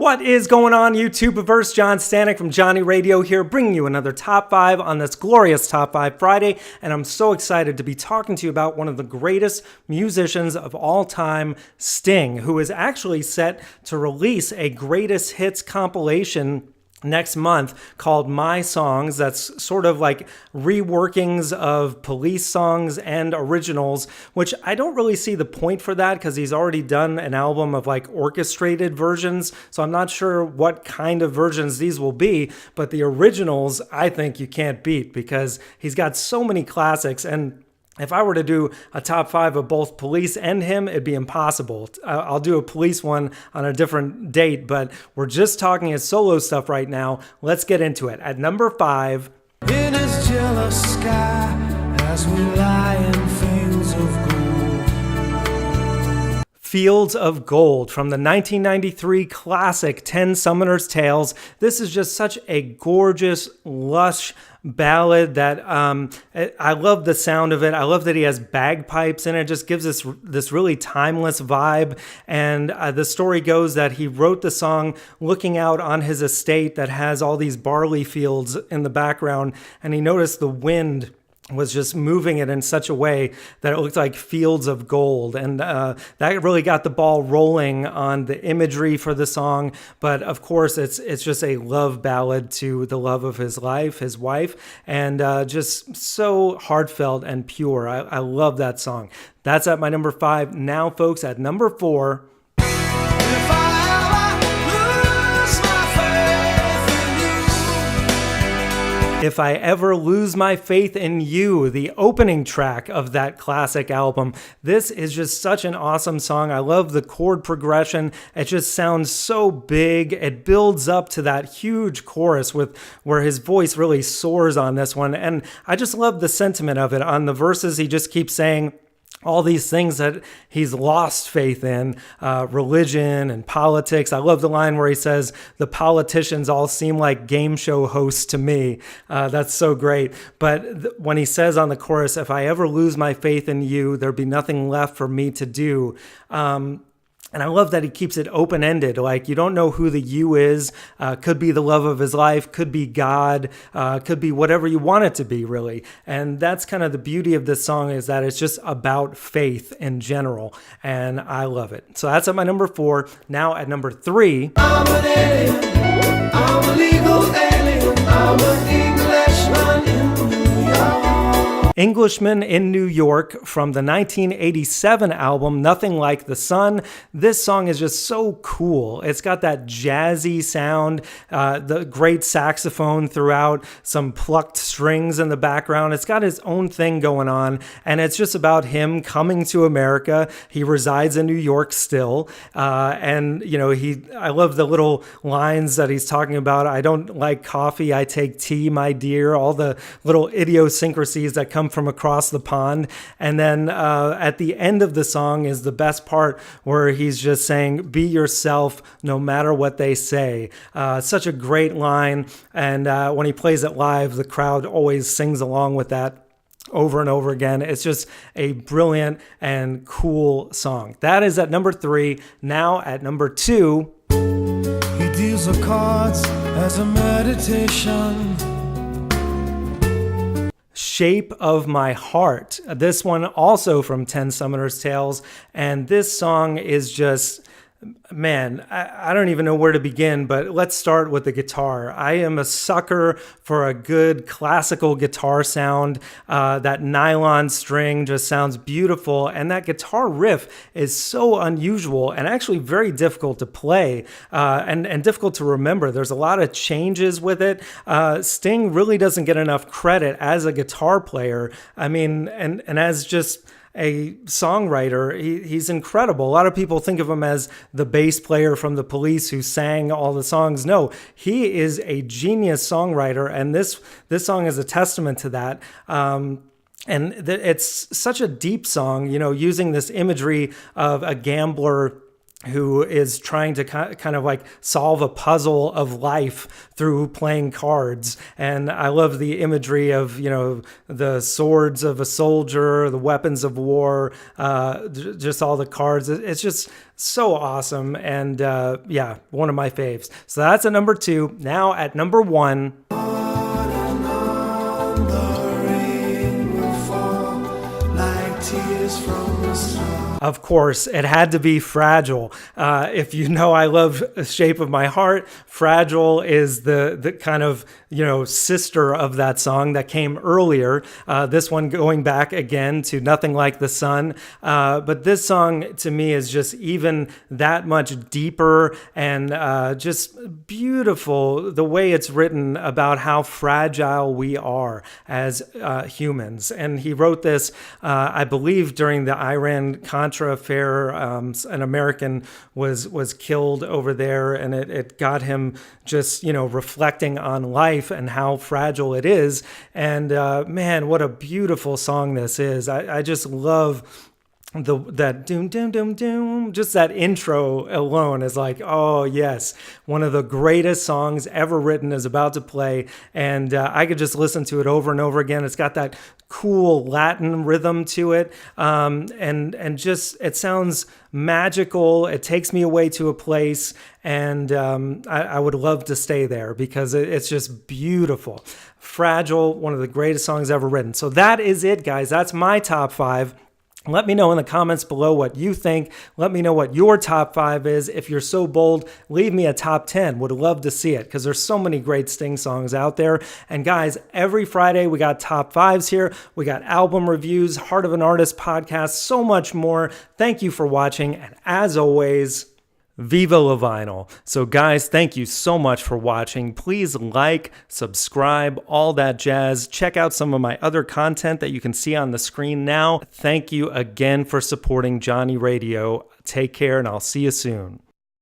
What is going on, YouTubeverse? John Stanek from Johnny Radio here, bringing you another Top 5 on this glorious Top 5 Friday, and I'm so excited to be talking to you about one of the greatest musicians of all time, Sting, who is actually set to release a greatest hits compilation next month called My Songs. That's sort of like reworkings of Police songs and originals, which I don't really see the point for that because he's already done an album of like orchestrated versions. So I'm not sure what kind of versions these will be, but the originals I think you can't beat because he's got so many classics. And if I were to do a top 5 of both Police and him, it'd be impossible. I'll do a Police one on a different date, but we're just talking his solo stuff right now. Let's get into it. At number 5. In his jealous sky, as we lie in fields of gold. Fields of Gold from the 1993 classic 10 Summoner's Tales. This is just such a gorgeous, lush ballad that I love the sound of it. I love that he has bagpipes in it. It just gives us this really timeless vibe. And the story goes that he wrote the song looking out on his estate that has all these barley fields in the background, and he noticed the wind was just moving it in such a way that it looked like fields of gold. And that really got the ball rolling on the imagery for the song. But of course, it's just a love ballad to the love of his life, his wife, and just so heartfelt and pure. I love that song. That's at my number 5. Now, folks, at number 4. If I Ever Lose My Faith in You, the opening track of that classic album. This is just such an awesome song. I love the chord progression. It just sounds so big. It builds up to that huge chorus where his voice really soars on this one. And I just love the sentiment of it. On the verses, he just keeps saying all these things that he's lost faith in, religion and politics. I love the line where he says, the politicians all seem like game show hosts to me. That's so great. But when he says on the chorus, if I ever lose my faith in you, there'd be nothing left for me to do. And I love that he keeps it open-ended. Like, you don't know who the you is. Could be the love of his life. Could be God. Could be whatever you want it to be, really. And that's kind of the beauty of this song, is that it's just about faith in general. And I love it. So that's at my number 4. Now at number 3. I'm an alien. I'm a legal alien. I'm an Englishman in New York. Englishman in New York from the 1987 album, Nothing Like the Sun. This song is just so cool. It's got that jazzy sound, the great saxophone throughout, some plucked strings in the background. It's got his own thing going on, and it's just about him coming to America. He resides in New York still, and you know, I love the little lines that he's talking about. I don't like coffee, I take tea, my dear. All the little idiosyncrasies that come from across the pond. And then at the end of the song is the best part, where he's just saying, be yourself no matter what they say. Such a great line. And when he plays it live, the crowd always sings along with that over and over again. It's just a brilliant and cool song. That is at number 3. Now at number 2. He deals the cards as a meditation. Shape of My Heart. This one also from 10 Summoner's Tales. And this song is just, man, I don't even know where to begin, but let's start with the guitar. I am a sucker for a good classical guitar sound. That nylon string just sounds beautiful, and that guitar riff is so unusual and actually very difficult to play and difficult to remember. There's a lot of changes with it. Sting really doesn't get enough credit as a guitar player. I mean, and as just a songwriter, he's incredible. A lot of people think of him as the bass player from the Police who sang all the songs. No, he is a genius songwriter, and this song is a testament to that. And it's such a deep song, you know, using this imagery of a gambler who is trying to kind of like solve a puzzle of life through playing cards. And I love the imagery of, the swords of a soldier, the weapons of war, just all the cards. It's just so awesome. And one of my faves. So that's at number 2. Now at number 1. Of course, it had to be Fragile. If you know I love Shape of My Heart, Fragile is the kind of, sister of that song that came earlier. This one going back again to Nothing Like the Sun. But this song to me is just even that much deeper and just beautiful, the way it's written about how fragile we are as humans. And he wrote this, I believe, during the Iran-Contra affair. An American was killed over there, and it got him just, reflecting on life and how fragile it is. And man, what a beautiful song this is. I just love that doom doom doom doom. Just that intro alone is like, oh yes, one of the greatest songs ever written is about to play, and I could just listen to it over and over again. It's got that cool Latin rhythm to it, and just it sounds magical. It takes me away to a place, and I would love to stay there because it's just beautiful. Fragile, one of the greatest songs ever written. So that is it, guys. That's my top 5. Let me know in the comments below what you think. Let me know what your top 5 is. If you're so bold, leave me a top 10. Would love to see it because there's so many great Sting songs out there. And guys, every Friday we got top 5s here. We got album reviews, Heart of an Artist podcast, so much more. Thank you for watching. And as always, Viva La Vinyl. So guys, thank you so much for watching. Please like, subscribe, all that jazz. Check out some of my other content that you can see on the screen now. Thank you again for supporting Johnny Radio. Take care, and I'll see you soon.